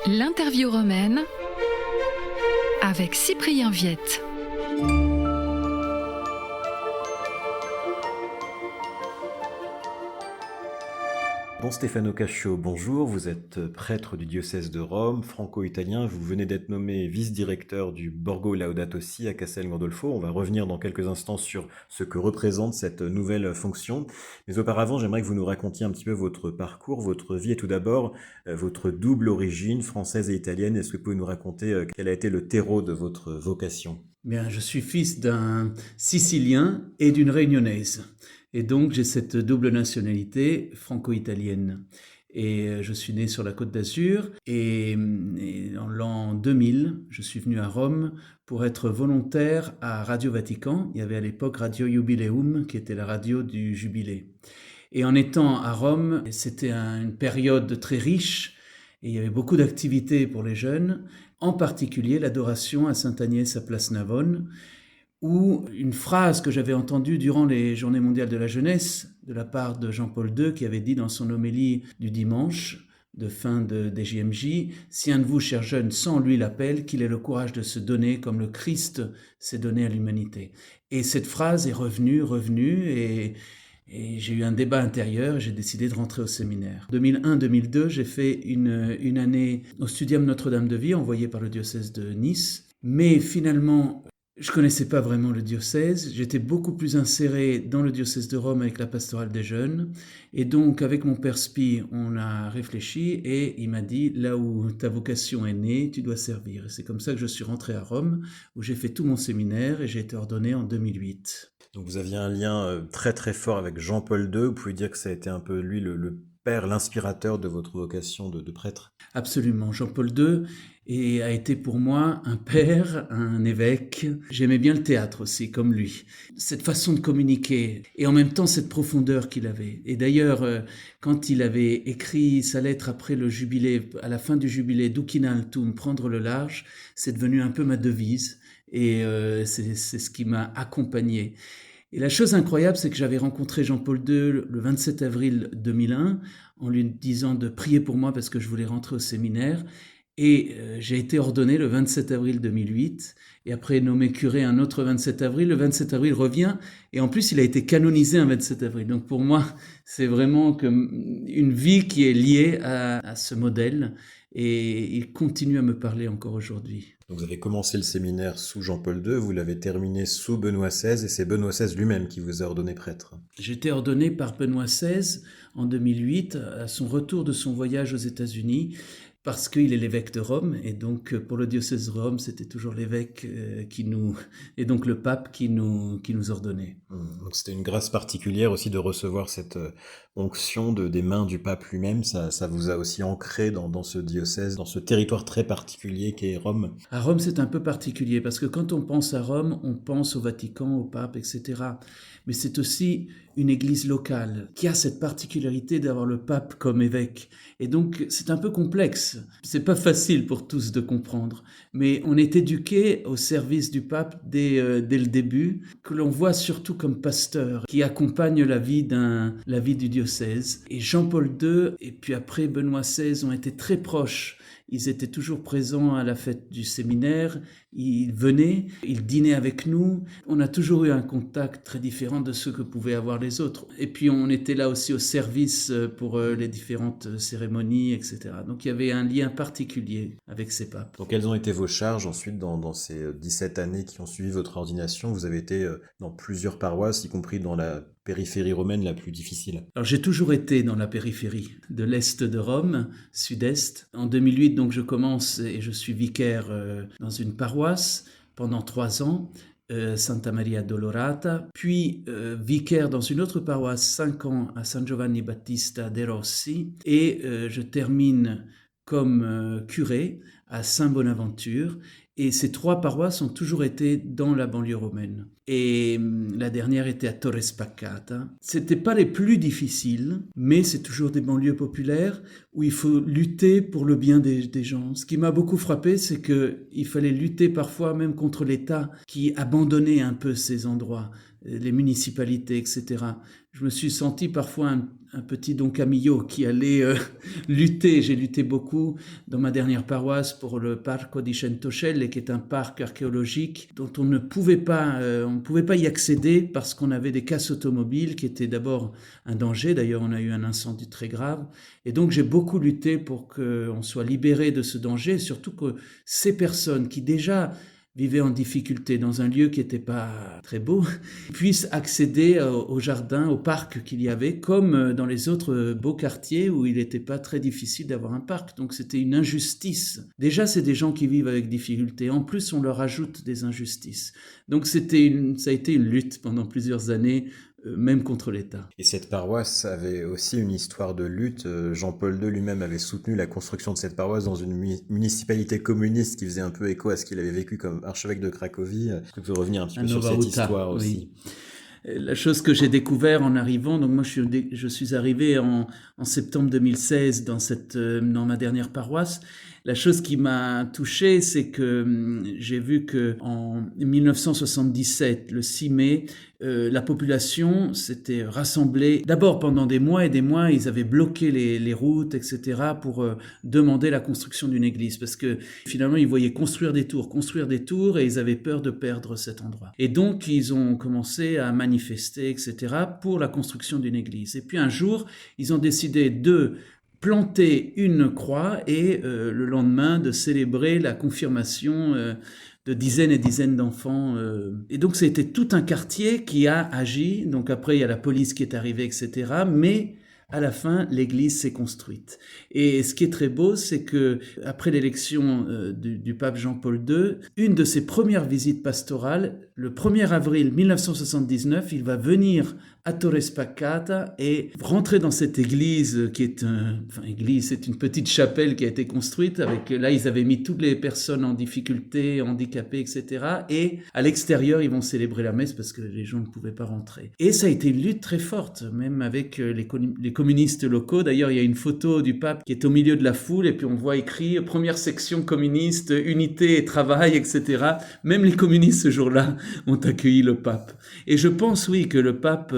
L'interview romaine avec Cyprien Viette. Don Stefano Cascio, bonjour, vous êtes prêtre du diocèse de Rome, franco-italien, vous venez d'être nommé vice-directeur du Borgo Laudato Si à Castel Gandolfo. On va revenir dans quelques instants sur ce que représente cette nouvelle fonction. Mais auparavant, j'aimerais que vous nous racontiez un petit peu votre parcours, votre vie et tout d'abord votre double origine française et italienne. Est-ce que vous pouvez nous raconter quel a été le terreau de votre vocation ? Bien, je suis fils d'un Sicilien et d'une Réunionnaise. Et donc, j'ai cette double nationalité franco-italienne. Et je suis né sur la Côte d'Azur. Et en l'an 2000, je suis venu à Rome pour être volontaire à Radio Vatican. Il y avait à l'époque Radio Jubileum, qui était la radio du Jubilé. Et en étant à Rome, c'était une période très riche. Et il y avait beaucoup d'activités pour les jeunes, en particulier l'adoration à Sainte Agnès à Place Navone, où une phrase que j'avais entendue durant les Journées mondiales de la jeunesse, de la part de Jean-Paul II, qui avait dit dans son homélie du dimanche, de fin des JMJ, « Si un de vous, chers jeunes, sent lui l'appel, qu'il ait le courage de se donner comme le Christ s'est donné à l'humanité. » Et cette phrase est revenue, et j'ai eu un débat intérieur et j'ai décidé de rentrer au séminaire. 2001-2002, j'ai fait une année au Studium Notre-Dame de Vie, envoyé par le diocèse de Nice. Mais finalement, je ne connaissais pas vraiment le diocèse. J'étais beaucoup plus inséré dans le diocèse de Rome avec la pastorale des jeunes. Et donc, avec mon père Spi, on a réfléchi et il m'a dit, là où ta vocation est née, tu dois servir. Et c'est comme ça que je suis rentré à Rome, où j'ai fait tout mon séminaire et j'ai été ordonné en 2008. Donc vous aviez un lien très très fort avec Jean-Paul II. Vous pouvez dire que ça a été un peu lui le père, l'inspirateur de votre vocation de prêtre ? Absolument. Jean-Paul II a été pour moi un père, un évêque. J'aimais bien le théâtre aussi, comme lui. Cette façon de communiquer et en même temps cette profondeur qu'il avait. Et d'ailleurs, quand il avait écrit sa lettre après le jubilé, à la fin du jubilé, Ducina altum, prendre le large, c'est devenu un peu ma devise. Et c'est ce qui m'a accompagné. Et la chose incroyable, c'est que j'avais rencontré Jean-Paul II le 27 avril 2001 en lui disant de prier pour moi parce que je voulais rentrer au séminaire. Et j'ai été ordonné le 27 avril 2008 et après nommé curé un autre 27 avril. Le 27 avril revient et en plus il a été canonisé un 27 avril. Donc pour moi, c'est vraiment une vie qui est liée à ce modèle et il continue à me parler encore aujourd'hui. Donc vous avez commencé le séminaire sous Jean-Paul II, vous l'avez terminé sous Benoît XVI et c'est Benoît XVI lui-même qui vous a ordonné prêtre. J'ai été ordonné par Benoît XVI en 2008 à son retour de son voyage aux États-Unis parce qu'il est l'évêque de Rome et donc pour le diocèse de Rome c'était toujours l'évêque et donc le pape qui nous ordonnait. Donc c'était une grâce particulière aussi de recevoir cette onction des mains du pape lui-même, ça vous a aussi ancré dans ce diocèse, dans ce territoire très particulier qu'est Rome. À Rome c'est un peu particulier parce que quand on pense à Rome, on pense au Vatican, au pape, etc. Mais c'est aussi une église locale qui a cette particularité d'avoir le pape comme évêque. Et donc, c'est un peu complexe. C'est pas facile pour tous de comprendre. Mais on est éduqué au service du pape dès le début, que l'on voit surtout comme pasteur, qui accompagne la vie du diocèse. Et Jean-Paul II et puis après Benoît XVI ont été très proches. Ils étaient toujours présents à la fête du séminaire, ils venaient, ils dînaient avec nous. On a toujours eu un contact très différent de ce que pouvaient avoir les autres. Et puis on était là aussi au service pour les différentes cérémonies, etc. Donc il y avait un lien particulier avec ces papes. Donc quelles ont été vos charges ensuite dans ces 17 années qui ont suivi votre ordination ? Vous avez été dans plusieurs paroisses, y compris dans la périphérie romaine la plus difficile. Alors j'ai toujours été dans la périphérie de l'Est de Rome, Sud-Est. En 2008, donc je commence et je suis vicaire dans une paroisse pendant 3 ans, Santa Maria Dolorata, puis vicaire dans une autre paroisse 5 ans à San Giovanni Battista de Rossi et je termine comme curé à Saint-Bonaventure. Et ces 3 paroisses ont toujours été dans la banlieue romaine. Et la dernière était à Torre Spaccata. C'était pas les plus difficiles, mais c'est toujours des banlieues populaires où il faut lutter pour le bien des gens. Ce qui m'a beaucoup frappé, c'est qu'il fallait lutter parfois même contre l'État qui abandonnait un peu ces endroits, les municipalités, etc. je me suis senti parfois un petit Don Camillo qui allait lutter. J'ai lutté beaucoup dans ma dernière paroisse pour le Parco di Centocelle, qui est un parc archéologique dont on ne pouvait pas y accéder parce qu'on avait des casses automobiles qui étaient d'abord un danger. D'ailleurs, on a eu un incendie très grave. Et donc, j'ai beaucoup lutté pour qu'on soit libéré de ce danger, et surtout que ces personnes qui déjà vivaient en difficulté dans un lieu qui n'était pas très beau, puissent accéder au jardin, au parc qu'il y avait, comme dans les autres beaux quartiers où il n'était pas très difficile d'avoir un parc. Donc c'était une injustice. Déjà, c'est des gens qui vivent avec difficulté. En plus, on leur ajoute des injustices. Donc ça a été une lutte pendant plusieurs années, même contre l'État. Et cette paroisse avait aussi une histoire de lutte. Jean-Paul II lui-même avait soutenu la construction de cette paroisse dans une municipalité communiste qui faisait un peu écho à ce qu'il avait vécu comme archevêque de Cracovie. Est-ce que vous pouvez revenir un petit peu sur cette histoire aussi? La chose que j'ai découvert en arrivant, donc moi je suis arrivé en septembre 2016 dans ma dernière paroisse. La chose qui m'a touché, c'est que j'ai vu que en 1977, le 6 mai, la population s'était rassemblée. D'abord, pendant des mois et des mois, ils avaient bloqué les routes, etc., pour demander la construction d'une église. Parce que finalement, ils voyaient construire des tours, et ils avaient peur de perdre cet endroit. Et donc, ils ont commencé à manifester, etc., pour la construction d'une église. Et puis un jour, ils ont décidé de planter une croix et le lendemain de célébrer la confirmation de dizaines et dizaines d'enfants. Et donc c'était tout un quartier qui a agi. Donc après il y a la police qui est arrivée, etc. Mais à la fin, l'église s'est construite. Et ce qui est très beau, c'est que après l'élection du pape Jean-Paul II, une de ses premières visites pastorales, le 1er avril 1979, il va venir à Torre Spaccata et rentrer dans cette église qui est c'est une petite chapelle qui a été construite là ils avaient mis toutes les personnes en difficulté, handicapées, etc. Et à l'extérieur, ils vont célébrer la messe parce que les gens ne pouvaient pas rentrer. Et ça a été une lutte très forte, même avec les communistes locaux. D'ailleurs, il y a une photo du pape qui est au milieu de la foule et puis on voit écrit première section communiste, unité et travail, etc. Même les communistes ce jour-là ont accueilli le pape. Et je pense, oui, que le pape,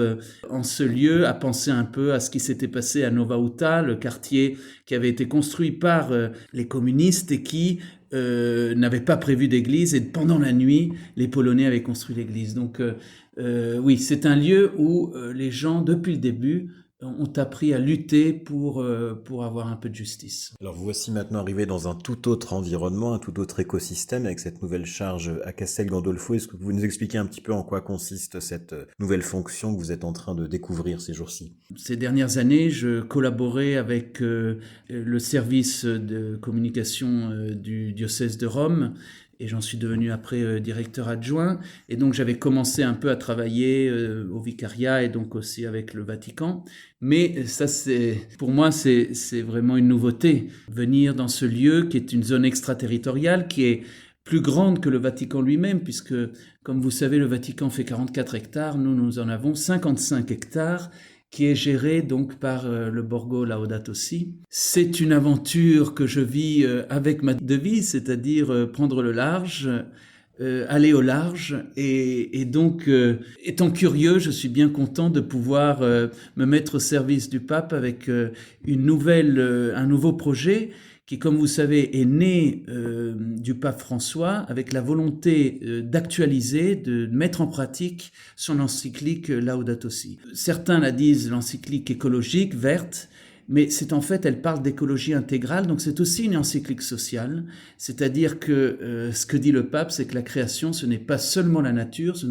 en ce lieu, a pensé un peu à ce qui s'était passé à Nova Huta, le quartier qui avait été construit par les communistes et qui n'avait pas prévu d'église. Et pendant la nuit, les Polonais avaient construit l'église. Donc, oui, c'est un lieu où les gens, depuis le début, ont appris à lutter pour avoir un peu de justice. Alors vous voici maintenant arrivé dans un tout autre environnement, un tout autre écosystème avec cette nouvelle charge à Castel Gandolfo. Est-ce que vous pouvez nous expliquer un petit peu en quoi consiste cette nouvelle fonction que vous êtes en train de découvrir ces jours-ci? Ces dernières années, je collaborais avec le service de communication du diocèse de Rome. Et j'en suis devenu après directeur adjoint. Et donc j'avais commencé un peu à travailler au vicariat et donc aussi avec le Vatican. Mais ça, pour moi, c'est vraiment une nouveauté. Venir dans ce lieu qui est une zone extraterritoriale, qui est plus grande que le Vatican lui-même, puisque, comme vous savez, le Vatican fait 44 hectares, nous en avons 55 hectares, qui est géré donc par le Borgo Laudato Si. C'est une aventure que je vis avec ma devise, c'est-à-dire prendre le large, aller au large. Et donc, étant curieux, je suis bien content de pouvoir me mettre au service du pape avec un nouveau projet qui, comme vous savez, est né du pape François avec la volonté d'actualiser, de mettre en pratique son encyclique Laudato Si. Certains la disent l'encyclique écologique, verte, mais elle parle d'écologie intégrale, donc c'est aussi une encyclique sociale, c'est-à-dire que ce que dit le pape, c'est que la création, ce n'est pas seulement la nature, ce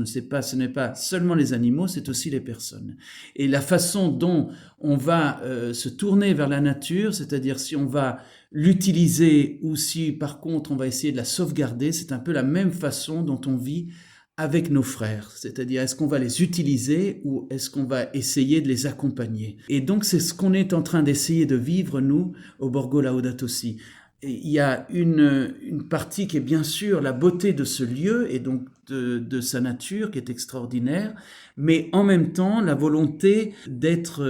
n'est pas seulement les animaux, c'est aussi les personnes. Et la façon dont on va se tourner vers la nature, c'est-à-dire si on va l'utiliser ou si par contre on va essayer de la sauvegarder, c'est un peu la même façon dont on vit avec nos frères, c'est-à-dire est-ce qu'on va les utiliser ou est-ce qu'on va essayer de les accompagner. Et donc c'est ce qu'on est en train d'essayer de vivre nous au Borgo Laudato Si. Et il y a une partie qui est bien sûr la beauté de ce lieu et donc de sa nature qui est extraordinaire, mais en même temps la volonté d'être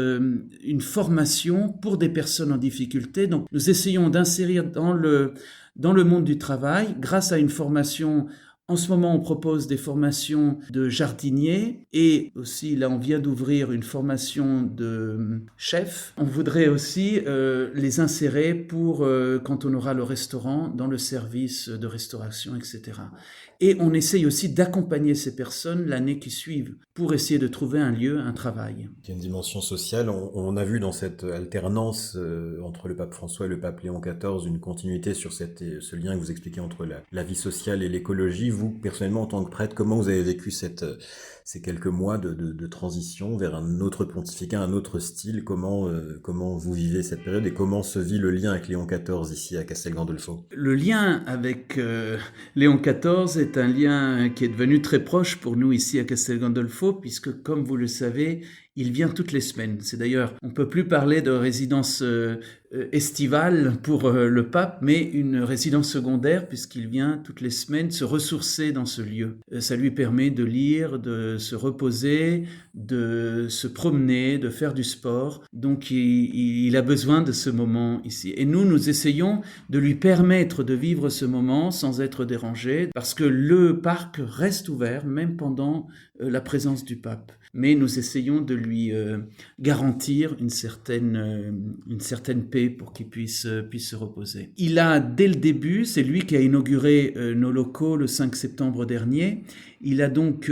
une formation pour des personnes en difficulté. Donc nous essayons d'insérir dans le monde du travail, grâce à une formation En ce moment, on propose des formations de jardiniers et aussi, là, on vient d'ouvrir une formation de chef. On voudrait aussi les insérer pour quand on aura le restaurant dans le service de restauration, etc. Et on essaye aussi d'accompagner ces personnes l'année qui suit pour essayer de trouver un lieu, un travail. Il y a une dimension sociale. On a vu dans cette alternance entre le pape François et le pape Léon XIV une continuité sur ce lien que vous expliquez entre la vie sociale et l'écologie. Vous, personnellement, en tant que prêtre, comment vous avez vécu ces quelques mois de transition vers un autre pontificat, un autre style? Comment vous vivez cette période et comment se vit le lien avec Léon XIV ici à Castel Gandolfo? Le lien avec Léon XIV est un lien qui est devenu très proche pour nous ici à Castel Gandolfo, puisque, comme vous le savez, il vient toutes les semaines. C'est d'ailleurs, on ne peut plus parler de résidence estivale pour le pape, mais une résidence secondaire, puisqu'il vient toutes les semaines se ressourcer dans ce lieu. Ça lui permet de lire, de se reposer, de se promener, de faire du sport. Donc il a besoin de ce moment ici. Et nous essayons de lui permettre de vivre ce moment sans être dérangé, parce que le parc reste ouvert, même pendant la présence du pape. Mais nous essayons de lui garantir une certaine paix pour qu'il puisse se reposer. Il a, dès le début, c'est lui qui a inauguré nos locaux le 5 septembre dernier. Il a donc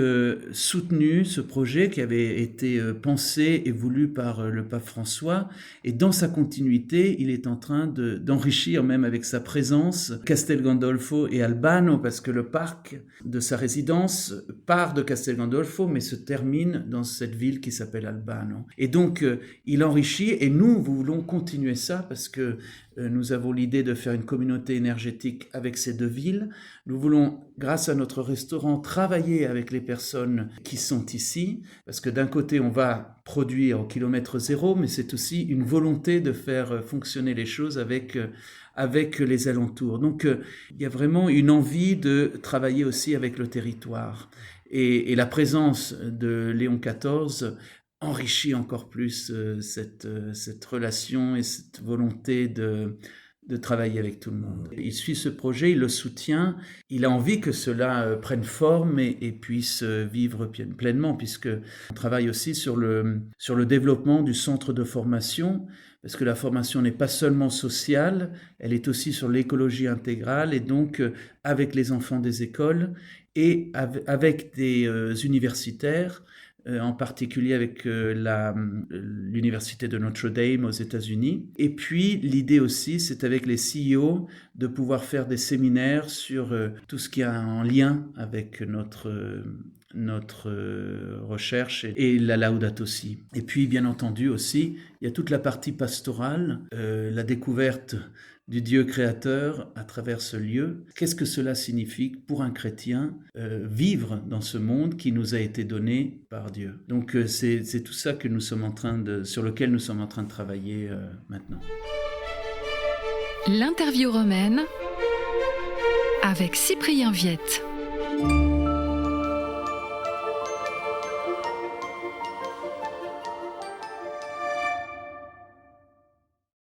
soutenu ce projet qui avait été pensé et voulu par le pape François. Et dans sa continuité, il est en train d'enrichir, même avec sa présence, Castel Gandolfo et Albano, parce que le parc de sa résidence part de Castel Gandolfo, mais se termine dans cette ville qui s'appelle Albano. Et donc, il enrichit, et nous voulons continuer ça, parce que nous avons l'idée de faire une communauté énergétique avec ces deux villes. Nous voulons, grâce à notre restaurant, travailler avec les personnes qui sont ici, parce que d'un côté, on va produire au kilomètre zéro, mais c'est aussi une volonté de faire fonctionner les choses avec les alentours. Donc, il y a vraiment une envie de travailler aussi avec le territoire. Et la présence de Léon XIV enrichit encore plus cette relation et cette volonté de travailler avec tout le monde. Il suit ce projet, il le soutient, il a envie que cela prenne forme et puisse vivre pleinement, puisqu'on travaille aussi sur le développement du centre de formation, parce que la formation n'est pas seulement sociale, elle est aussi sur l'écologie intégrale, et donc avec les enfants des écoles et avec des universitaires, en particulier avec l'université de Notre Dame aux États-Unis. Et puis l'idée aussi, c'est avec les CEO de pouvoir faire des séminaires sur tout ce qui a en lien avec notre recherche et la Laudato Si. Et puis, bien entendu aussi, il y a toute la partie pastorale, la découverte du Dieu créateur à travers ce lieu. Qu'est-ce que cela signifie pour un chrétien vivre dans ce monde qui nous a été donné par Dieu? Donc c'est tout ça que sur lequel nous sommes en train de travailler maintenant. L'interview romaine avec Cyprien Viette.